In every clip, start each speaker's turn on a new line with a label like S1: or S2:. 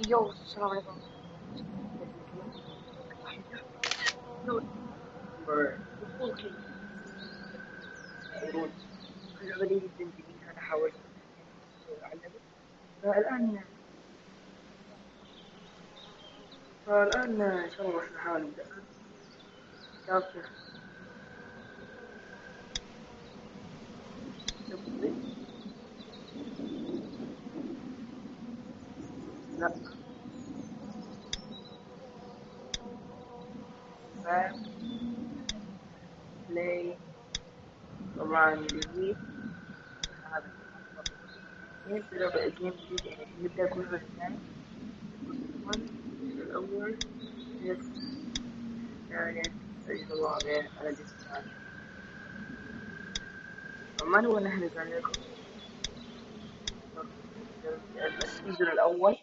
S1: يو السلام عليكم. اللعبة دي جدا جميلة، أنا حاولت أعلمها فالآن إن شاء الله راح نحاول نبدأ. كيف لا بلاي طبعا جديد. هذا نبدأ الجيم جديد، يعني نبدأ كل جزء ثاني. الأول يعني أجل الله على الجزء الثاني. ما نبغى نحرق عليكم السيزون الأول.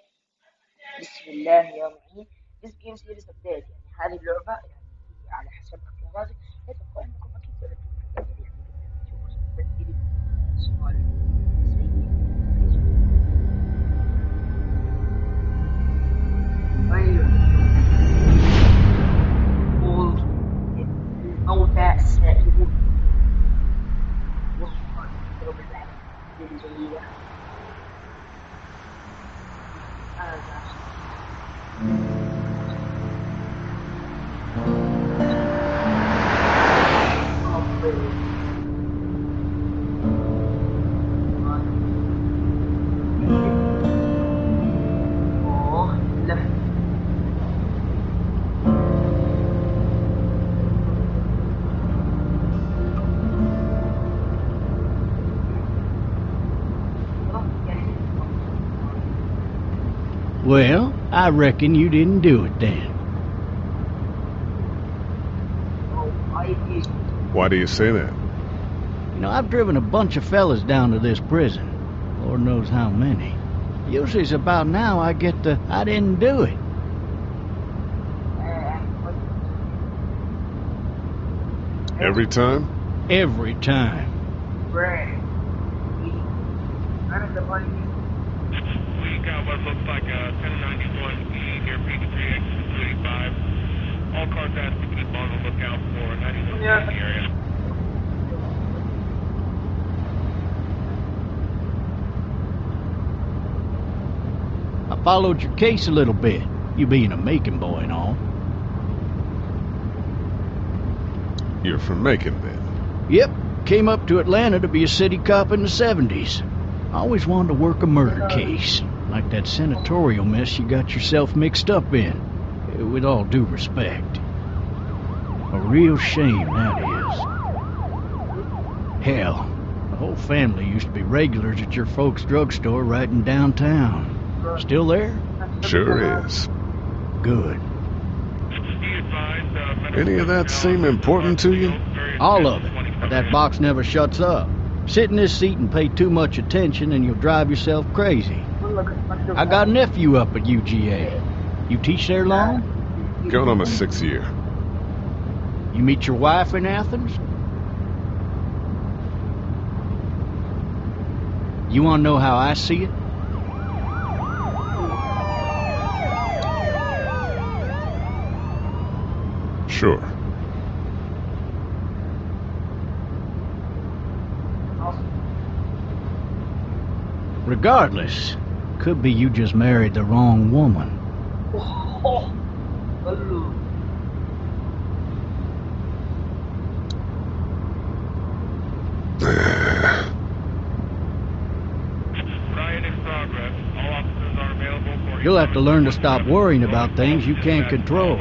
S1: بسم الله يا معين. This game series update، يعني هذه اللعبة يعني على حسب اختياراتك أتوقع أنكم أكيد جربتوا اللعبة دي يعني قبل تشوفوا تبدلي سؤال أيوه قول الموتى السائلون والله ضرب البحر الجميلة.
S2: Well, I reckon you didn't do it then.
S3: Why do you say that?
S2: You know, I've driven a bunch of fellas down to this prison. Lord knows how many. Usually it's about now I get the, I didn't do it.
S3: Every time?
S2: Every time.
S4: We got what looks like a 1091E near P3X 285. All cars have to keep on the lookout for 91 in the area.
S2: I followed your case a little bit, you being a Macon boy and all.
S3: You're from Macon, then?
S2: Yep, came up to Atlanta to be a city cop in the 70s. I always wanted to work a murder case, like that senatorial mess you got yourself mixed up in, with all due respect. A real shame, that is. Hell, the whole family used to be regulars at your folks' drugstore right in downtown. Still there?
S3: Sure is.
S2: Good.
S3: Any of that seem important to you?
S2: All of it, but that box never shuts up. Sit in this seat and pay too much attention and you'll drive yourself crazy. I got a nephew up at UGA. You teach there long?
S3: Going on my 6th year.
S2: You meet your wife in Athens? You want to know how I see it?
S3: Sure.
S2: Regardless, could be you just married the wrong woman. You'll have to learn to stop worrying about things you can't control.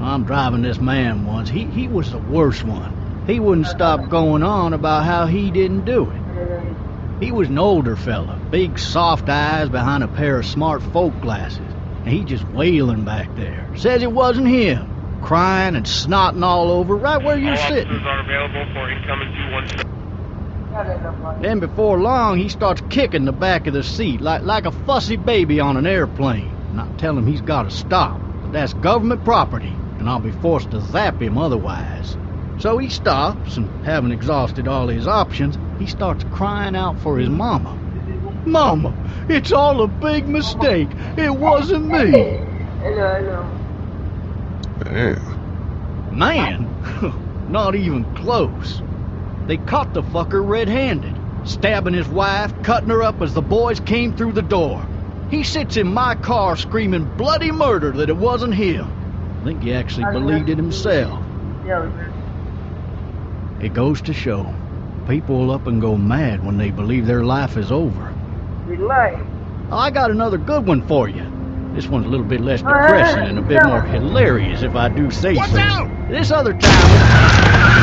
S2: I'm driving this man once. He was the worst one. He wouldn't stop going on about how he didn't do it. He was an older fella, big soft eyes behind a pair of smart folk glasses. And he just wailing back there. Says it wasn't him. Crying and snotting all over right where you're sitting. Then before long he starts kicking the back of the seat like a fussy baby on an airplane. And I tell him he's got to stop. But that's government property. and I'll be forced to zap him otherwise. So he stops, and having exhausted all his options, he starts crying out for his mama. Mama, it's all a big mistake. It wasn't me.
S1: Hello.
S3: Damn.
S2: Man, not even close. They caught the fucker red-handed, stabbing his wife, cutting her up as the boys came through the door. He sits in my car screaming bloody murder that it wasn't him. I think he actually believed it himself. It goes to show, people will up and go mad when they believe their life is over. I got another good one for you. This one's a little bit less depressing and a bit more hilarious, if I do say so.
S5: Watch out!
S2: This other time...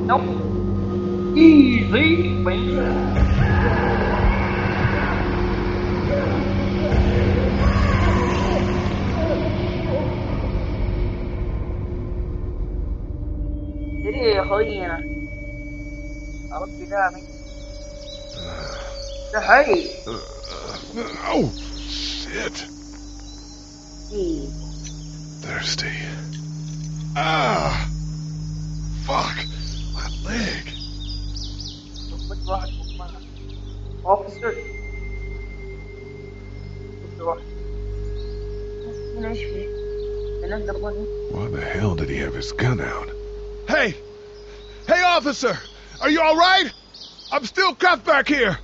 S1: Nope. Easy, baby. ليه يا خوينا؟ ربي دامي. صحيح.
S3: Oh, shit.
S1: إيه.
S3: Thirsty. Ah! Fuck! My leg!
S1: Officer.
S3: Why the hell did he have his gun out?
S5: Hey! Hey, officer! Are you alright? I'm still cuffed back here!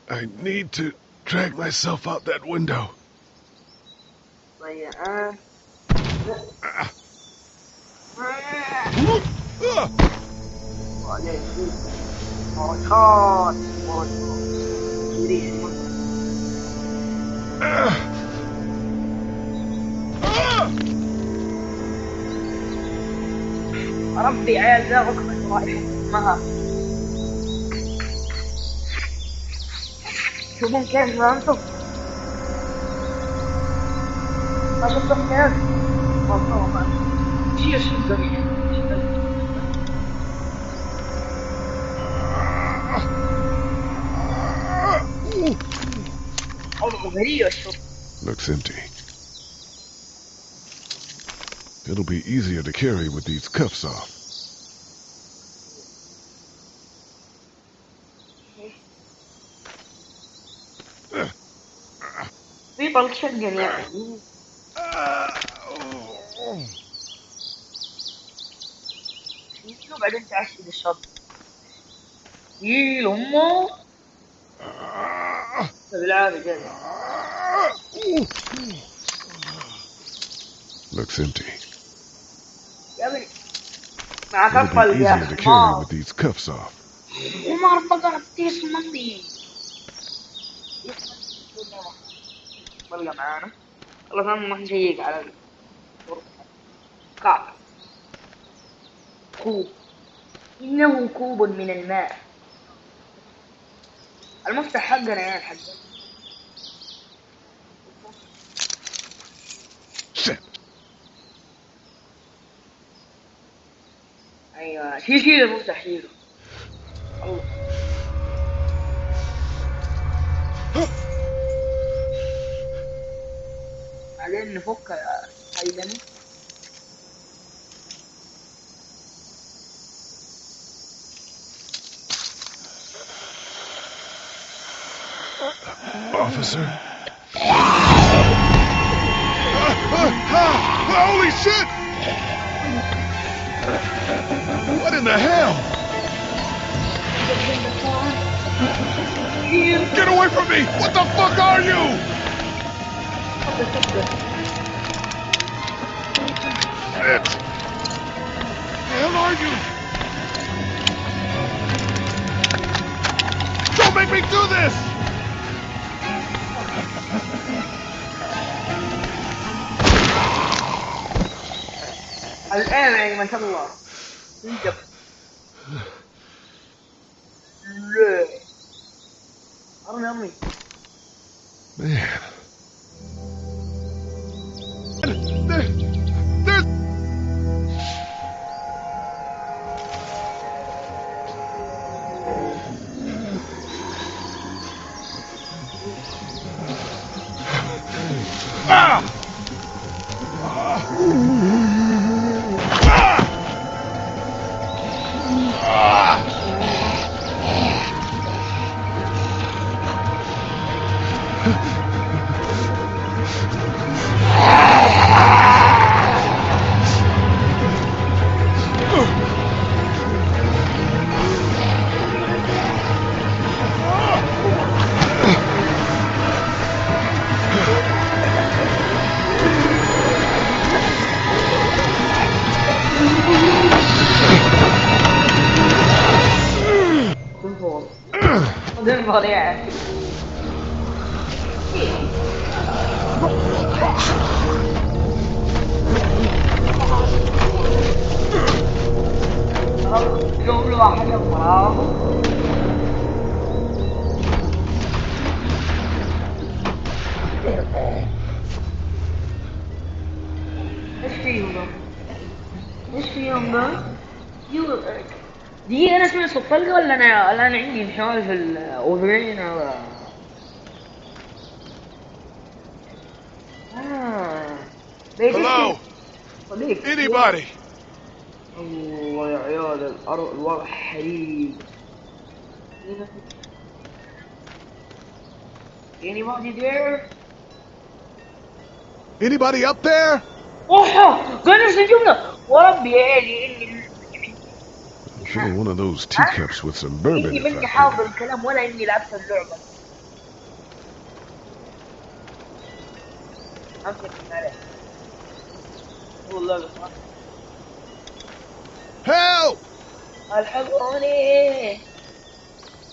S3: I need to drag myself out that window.
S1: ربي عيال ذا ركبة رايحة اسمها شوفون كيف انتم ما شفتم كيف والله شيء جميل
S3: Looks empty. It'll be easier to carry with these cuffs off.
S1: People شقن يعني شنو بعدين تعشي الشط يل امه بالعافية جاي
S3: Looks empty.
S1: يا ابني معك
S3: It'll
S1: أطفال
S3: be
S1: يا
S3: easier to carry with these cuffs off.
S1: وما أعرف بقرأ تيس مندي بلقى معانا والله ثاني ما نشيك على كعب كوب إنه كوب من الماء المفتاح حقنا يا الحاج ايوه شيل المفتاح شيله الله بعدين نفك هيدني
S3: Officer?
S5: Holy shit! What in the hell? Get away from me! What the fuck are you? Shit! The hell are you? Don't make me do this!
S1: الآن يعني ما شاء الله انجب لا أرمي
S3: Man.
S5: There's...
S1: فظيعة. كل واحد فراغ. ايش فيهم ده؟ ايش فيهم ده؟ دي انا سمعت صوت طلقة ولا انا عندي انحلال في الاذنين ولا
S5: Hello?
S1: صديق
S5: Anybody?
S1: الله يا عيال الارض الوضع حريق. Anybody there?
S5: Anybody up there?
S1: اوه قال نفس الجملة وربي يا عيالي اني
S3: I feel one of those teacups with some bourbon
S1: اني
S3: if
S1: مني
S3: I
S1: حافظ
S3: can.
S1: الكلام ولا اني لعبت اللعبة. امسك عليه والله بصراحة.
S5: Help!
S1: الحقوني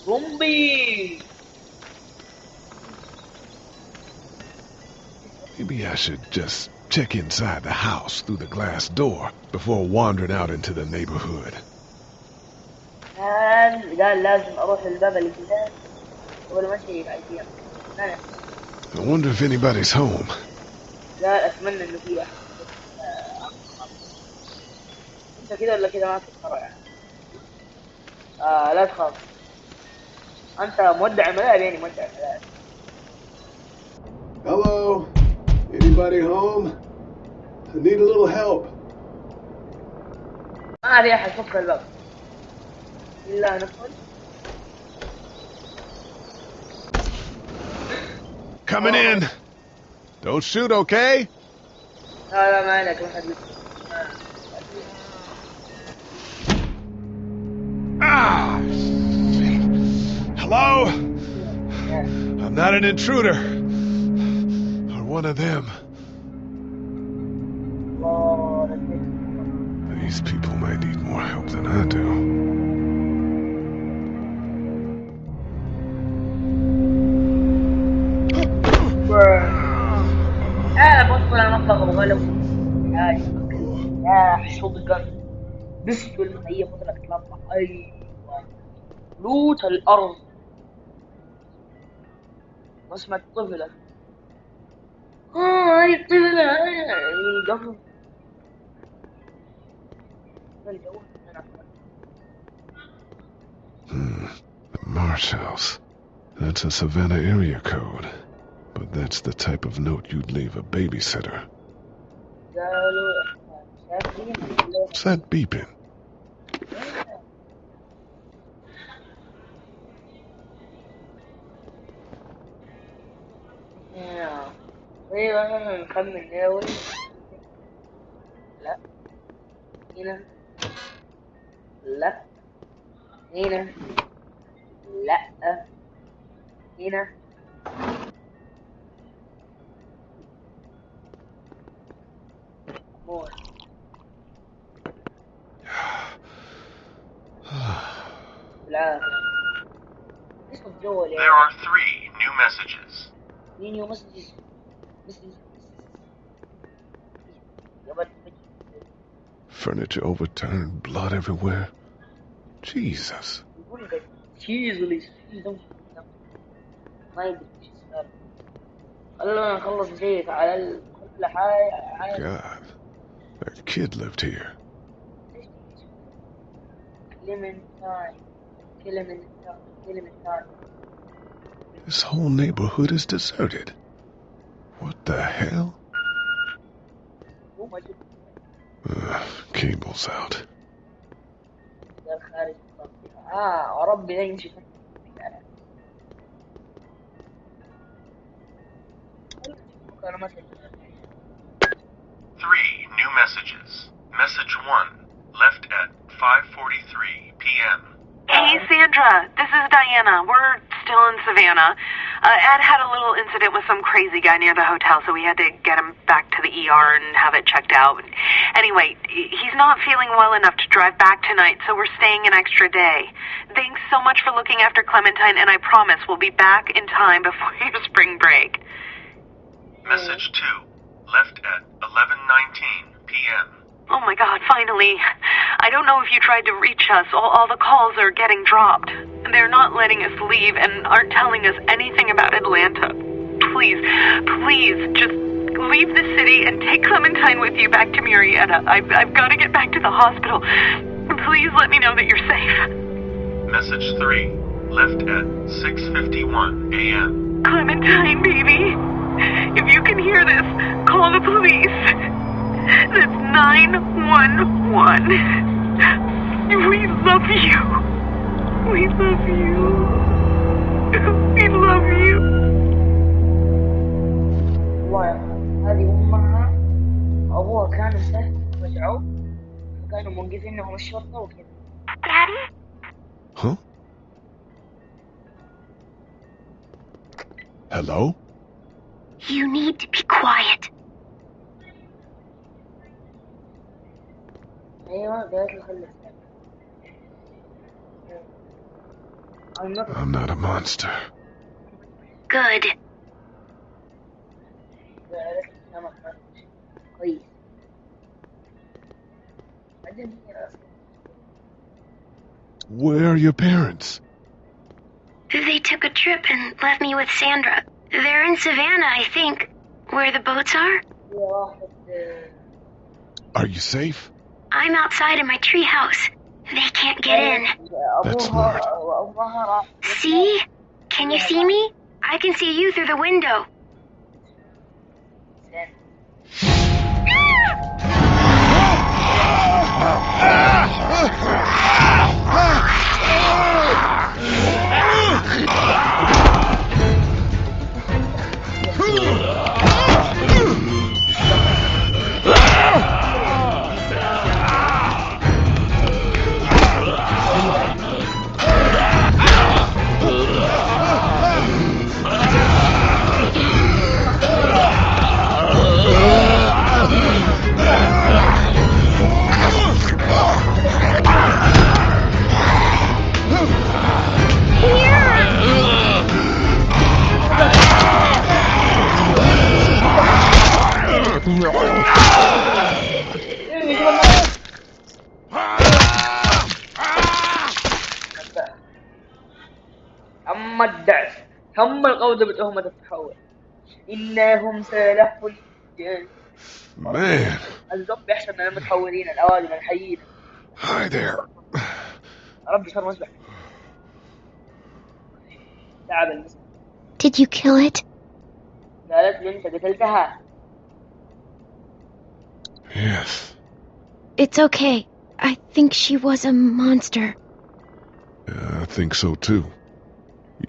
S1: زومبي.
S3: Maybe I should just check inside the house through the glass door before wandering out into the neighborhood.
S1: قال لازم اروح الباب اللي قدام قبل ما اشيك على الجيم.
S3: I wonder if anybody's home.
S1: قال اتمنى انه في احد. انت كده ولا كده ما تتفرج يعني. لا تخاف انت مودع ملاعب يعني مودع ملاعب.
S6: Hello? Anybody home? I need a little help.
S1: ما ابي احد فك الباب الا ندخل.
S5: Coming in. Don't shoot, okay?
S1: لا ما عليك ما حد.
S5: Ah! Shit. Hello? I'm not an intruder. Or one of them.
S3: These people might need more help than I do.
S1: بدخل انا مطبخ وغلب يا صدقا بسم الله هي فترة تطلع. ايوه لوت الارض. واسمع الطفلة هاي الطفلة القفل
S3: The Marsh House. That's a Savannah area code. But that's the type of note you'd leave a babysitter. What's that beeping?
S1: ايوه نخمن ناوي. لا هنا لا هنا لا هنا مور. لا اسم الجوال
S7: There are 3 new messages.
S1: new messages.
S3: Furniture overturned, blood everywhere. Jesus.
S1: يقول لك تشيز ما يدري ايش السالفة. خلونا نخلص نشيك على كل حاجة.
S3: God, that kid lived here. This whole neighborhood is deserted. What the hell? Cable's out.
S1: ربي لا يمشي.
S7: 3 new messages. Message 1, left at 5:43 p.m.
S8: Hey, Sandra. This is Diana. We're still in Savannah. Ed had a little incident with some crazy guy near the hotel, so we had to get him back to the ER and have it checked out. Anyway, he's not feeling well enough to drive back tonight, so we're staying an extra day. Thanks so much for looking after Clementine, and I promise we'll be back in time before your spring break.
S7: Message 2, left at 11:19 p.m.
S8: Oh my God, finally. I don't know if you tried to reach us. All the calls are getting dropped. They're not letting us leave and aren't telling us anything about Atlanta. Please, please, just leave the city and take Clementine with you back to Marietta. I've got to get back to the hospital. Please let me know that you're safe.
S7: Message 3, left at 6:51 a.m.
S8: Clementine, baby. If you can hear this, call the police. That's 911. We love you. We love you. We love you.
S1: هذه أمها أبوها كانوا سهل رجعوا فكانوا موقفين لهم الشرطة وكذا.
S8: Daddy?
S3: Huh? Hello?
S8: You need to be quiet.
S1: أيوة قالت له خلي
S3: I'm not a monster.
S8: Good.
S1: كويس.
S3: Where are your parents?
S9: They took a trip and left me with Sandra. They're in Savannah, I think, where the boats are.
S3: Are you safe?
S9: I'm outside in my treehouse. They can't get in.
S3: That's smart.
S9: See? Can you see me? I can see you through the window.
S1: أما الدعس هم القوض بتهمة التحول إنهم سلحوا الجن.
S3: Man.
S1: الزومبي أحسن من المتحولين الأوادم الحيين.
S3: Hi there.
S1: ربي صار مسبح. تعب المسبح.
S9: Did you kill it?
S1: قالت لي أنت قتلتها.
S3: Yes.
S9: It's okay. I think she was a monster.
S3: I think so too.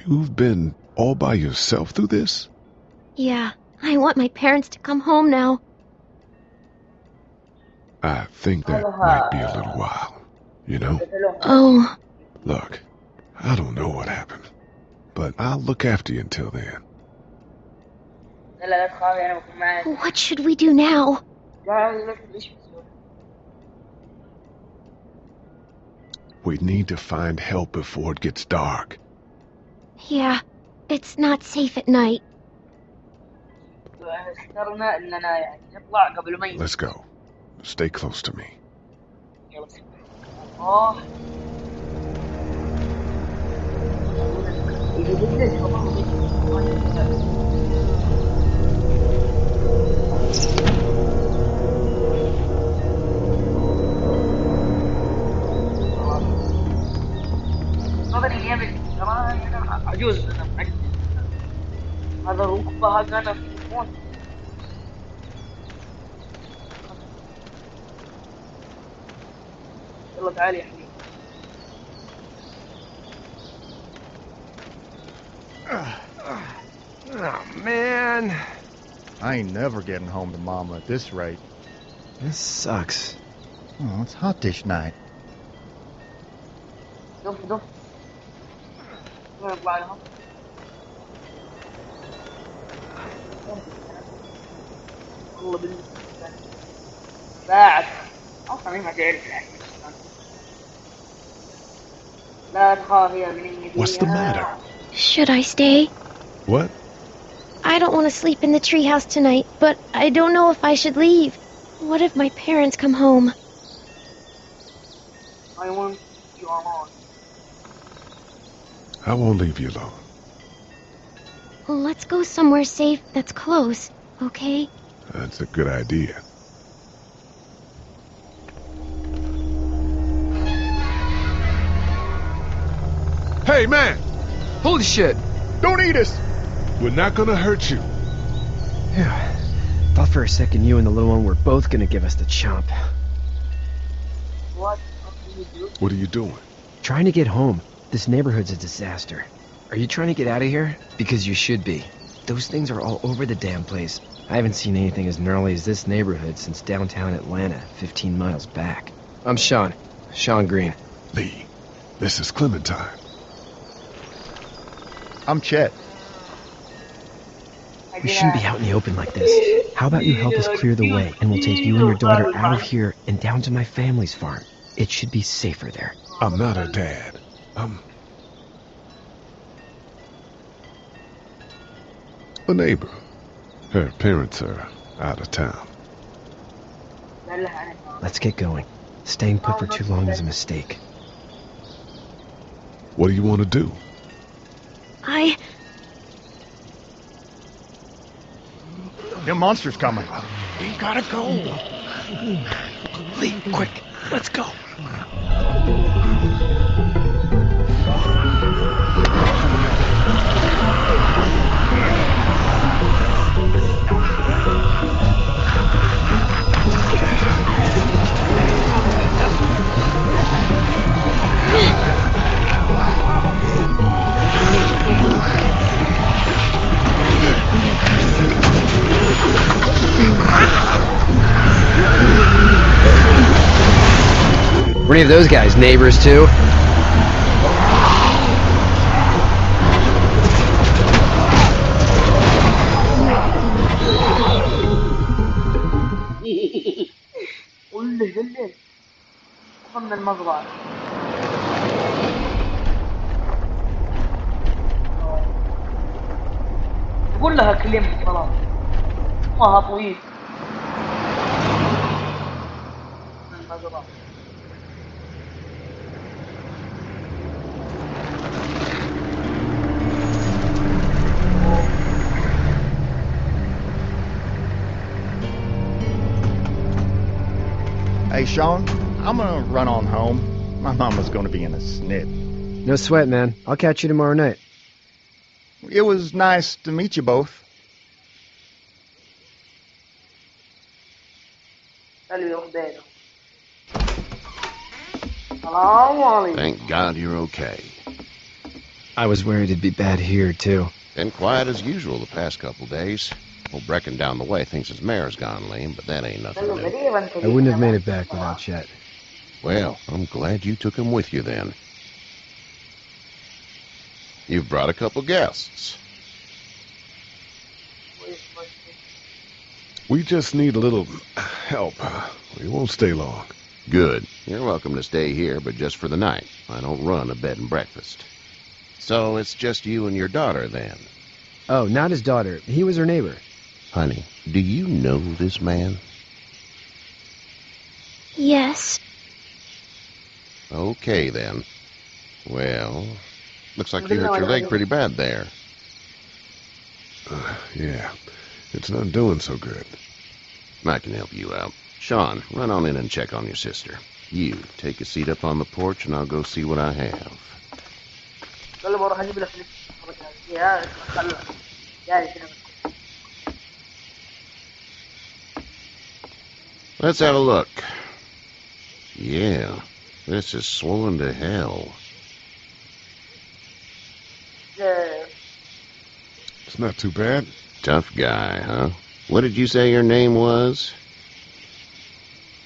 S3: You've been all by yourself through this?
S9: Yeah, I want my parents to come home now.
S3: I think that might be a little while, you know?
S9: Oh.
S3: Look, I don't know what happened, but I'll look after you until then.
S9: What should we do now?
S3: We need to find help before it gets dark.
S9: Yeah, it's not safe at night.
S3: Let's go. Stay close to me.
S1: يلا بسم الله. إذا بدلت نظري اليمن ترى أنا عجوز، أنا معجز. هذا ركبة هذا أنا في الفون. يلا تعالي يا حبيبي.
S10: Oh, man.
S11: I ain't never getting home to Mama at this rate.
S10: This sucks.
S11: Oh, it's hot this night.
S1: دف نطلع لهم. والله بالنسبة بعد أصلاً ما تعرف الحين. لا تخاف يا بني.
S3: What's the matter?
S9: Should I stay?
S3: What?
S9: I don't want to sleep in the treehouse tonight, but I don't know if I should leave. What if my parents come home?
S1: I want you alone.
S3: I won't leave you alone.
S9: Well, let's go somewhere safe that's close, okay?
S3: That's a good idea. Hey, man!
S10: Holy shit!
S5: Don't eat us!
S3: We're not gonna hurt you.
S10: Yeah. Thought for a second you and the little one were both gonna give us the chomp.
S1: What do you do?
S3: What are you doing?
S10: Trying to get home. This neighborhood's a disaster. Are you trying to get out of here? Because you should be. Those things are all over the damn place. I haven't seen anything as gnarly as this neighborhood since downtown Atlanta, 15 miles back. I'm Sean. Sean Green.
S3: Lee, this is Clementine.
S11: I'm Chet.
S10: We shouldn't be out in the open like this. How about you help us clear the way, and we'll take you and your daughter out of here and down to my family's farm. It should be safer there.
S3: I'm not her dad. I'm a neighbor. Her parents are out of town.
S10: Let's get going. Staying put for too long is a mistake.
S3: What do you want to do?
S11: Them monsters coming.
S10: We gotta go. Lee, quick, let's go. Were any of those guys neighbors too?
S1: قول وصلنا المزرعة. قول لها كلمة خلاص. اسمها طويل. المزرعة.
S11: Hey, Sean, I'm gonna run on home. My mama's gonna be in a snit.
S10: No sweat, man. I'll catch you tomorrow night.
S11: It was nice to meet you both.
S12: Thank God you're okay.
S10: I was worried it'd be bad here, too.
S12: Been quiet as usual the past couple days. Old Brecken down the way thinks his mare's gone lame, but that ain't nothing new.
S10: I wouldn't have made it back without Chet.
S12: Well, I'm glad you took him with you then. You've brought a couple guests.
S3: We just need a little help. We won't stay long.
S12: Good. You're welcome to stay here, but just for the night. I don't run a bed and breakfast. So it's just you and your daughter then?
S10: Oh, not his daughter. He was her neighbor.
S12: Honey, do you know this man?
S9: Yes.
S12: Okay, then. Well, looks like you hurt your leg pretty bad there.
S3: Yeah, it's not doing so good.
S12: I can help you out. Sean, run on in and check on your sister. You, take a seat up on the porch and I'll go see what I have. Let's have a look. Yeah, this is swollen to hell.
S3: It's not too bad.
S12: Tough guy, huh? What did you say your name was?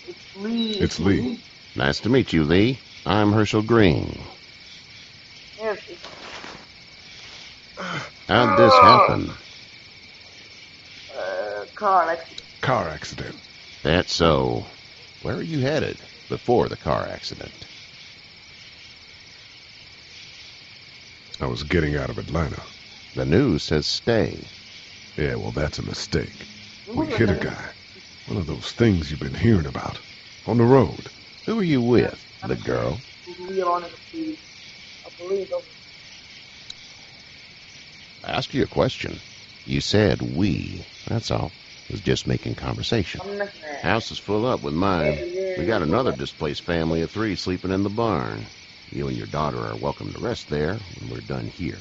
S1: It's Lee.
S3: It's Lee.
S12: Nice to meet you, Lee. I'm Herschel Green. How'd this happen?
S1: Car accident.
S3: Car accident.
S12: That's so. Where were you headed before the car accident?
S3: I was getting out of Atlanta.
S12: The news says stay.
S3: Yeah, well, that's a mistake. We hit a guy. One of those things you've been hearing about. On the road.
S12: Who were you with? The girl? I asked you a question. You said we. That's all. I was just making conversation. House is full up with mine. We got another displaced family of 3 sleeping in the barn. You and your daughter are welcome to rest there when we're done here.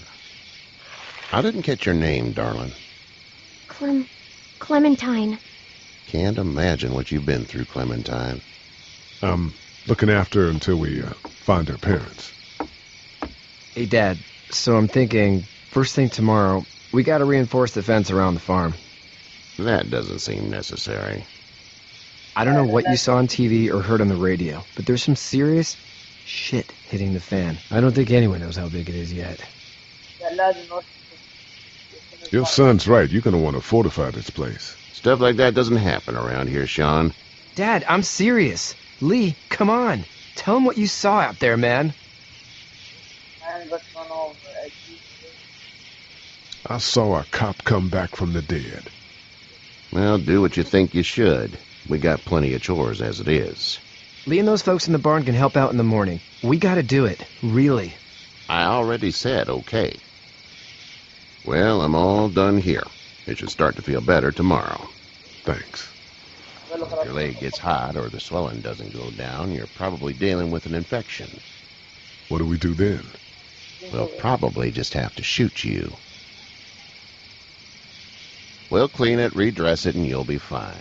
S12: I didn't catch your name, darling.
S9: Clementine.
S12: Can't imagine what you've been through, Clementine.
S3: I'm looking after her until we find her parents.
S10: Hey, Dad, so I'm thinking, first thing tomorrow, we gotta reinforce the fence around the farm.
S12: That doesn't seem necessary.
S10: I don't know what you saw on TV or heard on the radio, but there's some serious shit hitting the fan. I don't think anyone knows how big it is yet.
S3: Your son's right. You're gonna want to fortify this place.
S12: Stuff like that doesn't happen around here, Sean.
S10: Dad, I'm serious. Lee, come on. Tell him what you saw out there, man.
S3: I saw a cop come back from the dead.
S12: Well, do what you think you should. We got plenty of chores as it is.
S10: Lee and those folks in the barn can help out in the morning. We gotta do it. Really.
S12: I already said okay. Well, I'm all done here. It should start to feel better tomorrow.
S3: Thanks.
S12: If your leg gets hot or the swelling doesn't go down, you're probably dealing with an infection.
S3: What do we do then?
S12: We'll probably just have to shoot you. We'll clean it, redress it, and you'll be fine.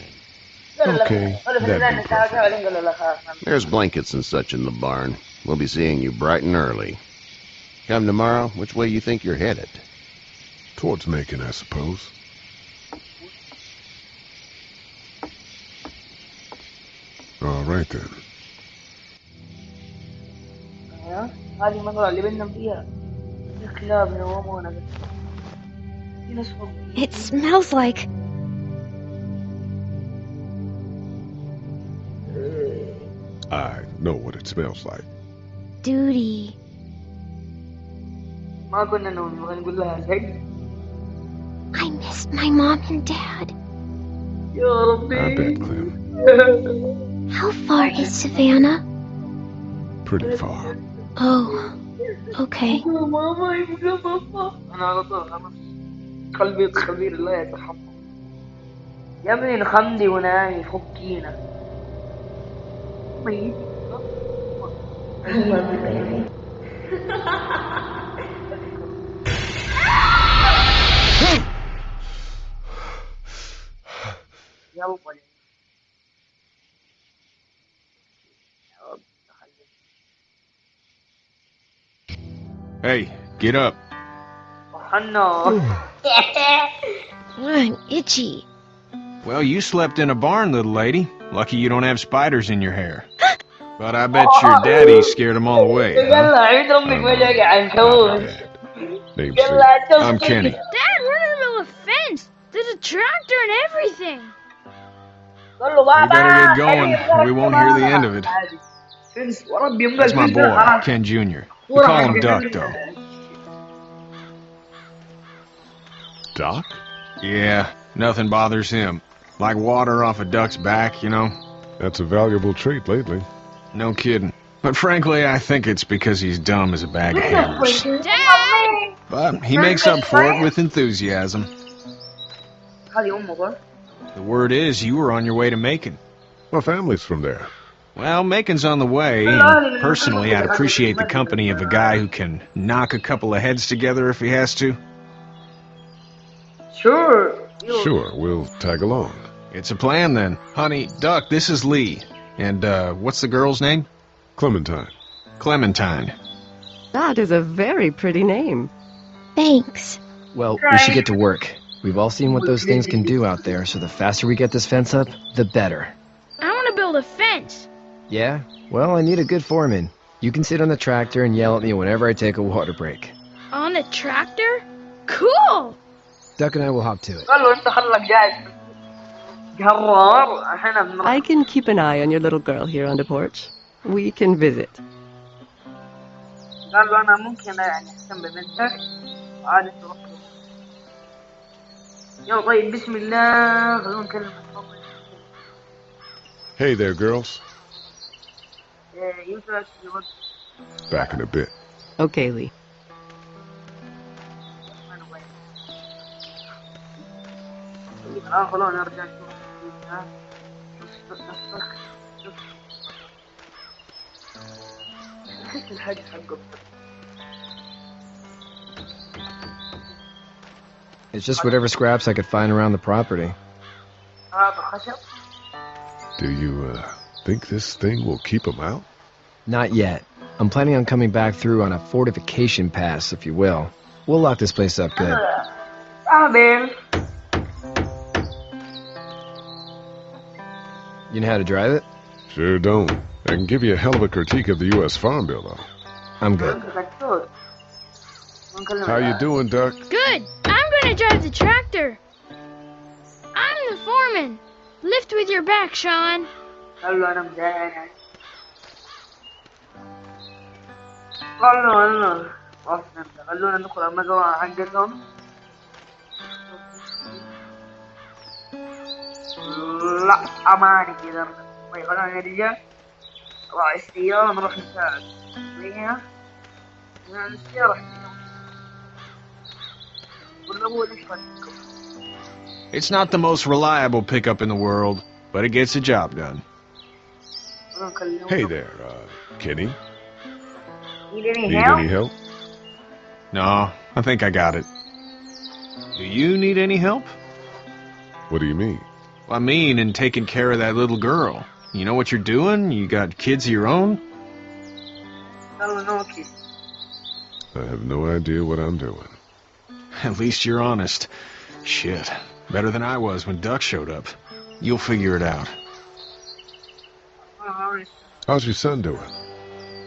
S3: Okay, that'd be perfect.
S12: There's blankets and such in the barn. We'll be seeing you bright and early. Come tomorrow, which way you think you're headed?
S3: Towards Macon, I suppose. All right, then.
S9: It smells like...
S3: I know what it smells like.
S9: duty.
S1: ما كنا نبغى نقول لها زق.
S9: I miss my mom and dad.
S1: يا ربي.
S3: I bet, Clem.
S9: How far is Savannah?
S3: Pretty far.
S9: Oh, okay.
S1: ماما يبقى بابا. أنا على طول خلاص. قلبي خبير الله يتحمل. يا ابني نخمدي ونامي فكينا. ميت.
S13: Hey, get up.
S9: I'm itchy.
S13: Well, you slept in a barn, little lady. Lucky you don't have spiders in your hair. But I bet your daddy scared them all away. Huh? I'm Kenny.
S14: Dad, we're in the middle of a fence. There's a tractor and everything.
S13: We better get going, or we won't hear the end of it. That's my boy, Ken Jr. We call him Duck, though.
S3: Duck?
S13: Yeah, nothing bothers him. Like water off a duck's back, you know?
S3: That's a valuable trait lately.
S13: No kidding. But frankly, I think it's because he's dumb as a bag of hammers.
S14: Dad!
S13: But he makes up for it with enthusiasm. The word is you were on your way to Macon.
S3: My family's from there.
S13: Well, Macon's on the way, and personally, I'd appreciate the company of a guy who can knock a couple of heads together if he has to.
S1: Sure.
S3: Sure, we'll tag along.
S13: It's a plan, then. Honey, Duck, this is Lee. And, what's the girl's name?
S3: Clementine.
S13: Clementine.
S15: That is a very pretty name.
S9: Thanks.
S10: Well, we should get to work. We've all seen what those things can do out there, so the faster we get this fence up, the better.
S14: I want to build a fence.
S10: Yeah? Well, I need a good foreman. You can sit on the tractor and yell at me whenever I take a water break.
S14: On the tractor? Cool!
S10: Duck and I will hop to it.
S15: I can keep an eye on your little girl here on the porch. We can visit.
S3: Hey there, girls. Back in a bit.
S15: Okay, Lee.
S10: It's just whatever scraps I could find around the property.
S3: Do you, think this thing will keep them out?
S10: Not yet. I'm planning on coming back through on a fortification pass, if you will. We'll lock this place up good. You know how to drive it?
S3: Sure don't. I can give you a hell of a critique of the U.S. Farm Bill, though.
S10: I'm good.
S3: How you doing, Duck?
S14: Good. I'm going to drive the tractor. I'm the foreman. Lift with your back, Sean.
S1: لا أماني كذا. طيب خلونا يا رجال راعي السيارة نروح نساعد فيها. السيارة
S13: It's not the most reliable pickup in the world, but it gets the job done.
S3: Hey there, Kenny.
S1: Need any
S3: help?
S13: No, I think I got it. Do you need any help?
S3: What do you mean?
S13: I mean, in taking care of that little girl. You know what you're doing? You got kids of your own?
S3: I have no idea what I'm doing.
S13: At least you're honest. Shit. Better than I was when Duck showed up. You'll figure it out.
S3: How's your son doing?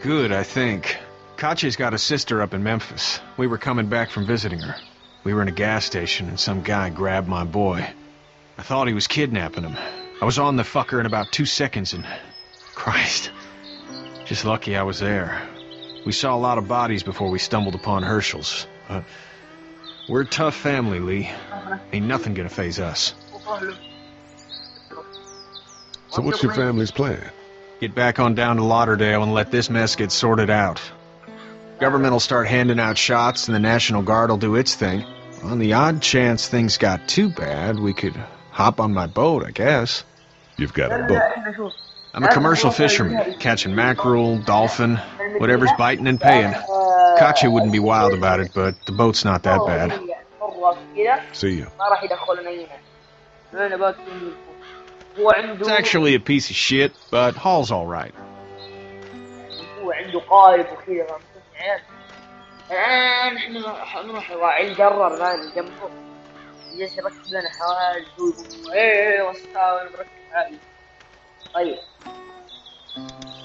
S13: Good, I think. Katya's got a sister up in Memphis. We were coming back from visiting her. We were in a gas station and some guy grabbed my boy. I thought he was kidnapping him. I was on the fucker in about 2 seconds and... Christ. Just lucky I was there. We saw a lot of bodies before we stumbled upon Herschel's. But we're a tough family, Lee. Ain't nothing gonna faze us.
S3: So what's your family's plan?
S13: Get back on down to Lauderdale and let this mess get sorted out. Government will start handing out shots and the National Guard will do its thing. On the odd chance things got too bad, we could hop on my boat, I guess.
S3: You've got a boat?
S13: I'm a commercial fisherman, catching mackerel, dolphin, whatever's biting and paying. Katya wouldn't be wild about it, but the boat's not that bad.
S3: See you.
S13: It's actually a piece of shit, but Hall's all right.
S1: نروح راعي الجرر ذا اللي جنبه يجلس يركب لنا حواجز ايه وسطاوي نركب حاجز. طيب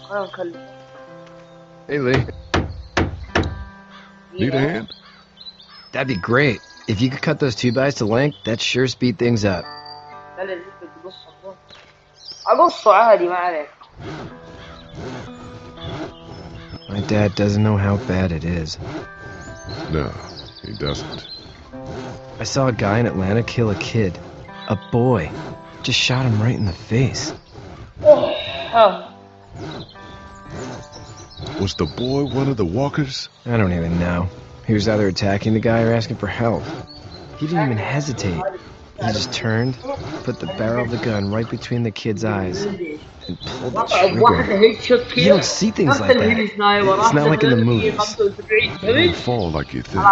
S1: خلينا نكلم.
S10: Hey, Lee.
S3: Need a hand?
S10: That'd be great. If you could cut those 2x to length, that'd sure speed things up.
S1: أقصه عادي ما عليك.
S10: My dad doesn't know how bad it is.
S3: No, he doesn't.
S10: I saw a guy in Atlanta kill a kid. A boy. Just shot him right in the face.
S3: Was the boy one of the walkers?
S10: I don't even know. He was either attacking the guy or asking for help. He didn't even hesitate. He just turned, put the barrel of the gun right between the kid's eyes, and pulled the trigger. You don't see things like that. It's not like in the movies.
S3: They don't fall like you think.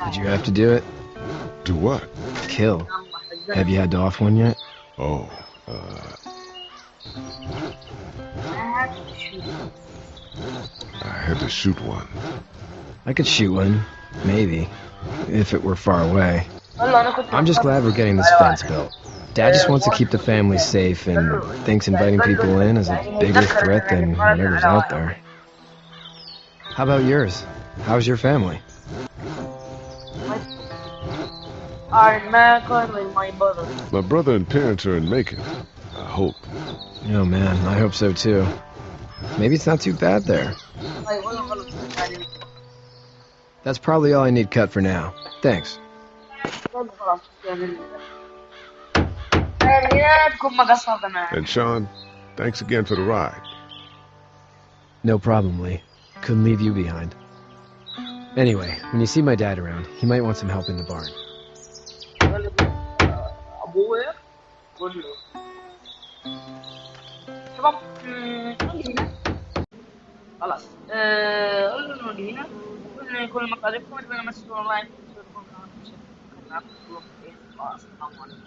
S10: Did you have to do it?
S3: Do what?
S10: Kill. Have you had to off one yet?
S3: Oh, I had to shoot one.
S10: I could shoot one, maybe, if it were far away. I'm just glad we're getting this fence built. Dad just wants to keep the family safe and thinks inviting people in is a bigger threat than whatever's out there. How about yours? How's your family?
S3: My brother and parents are in Macon. I hope.
S10: Oh man, I hope so too. Maybe it's not too bad there. That's probably all I need cut for now. Thanks.
S3: And Sean, thanks again for the ride.
S10: No problem, Lee. Couldn't leave you behind. Anyway, when you see my dad around, he might want some help in the barn.
S1: خلاص قولوا لي هنا كل ما قالكم اتمنى ما تنسوا اللايك والشير والاشتراك. السلام عليكم.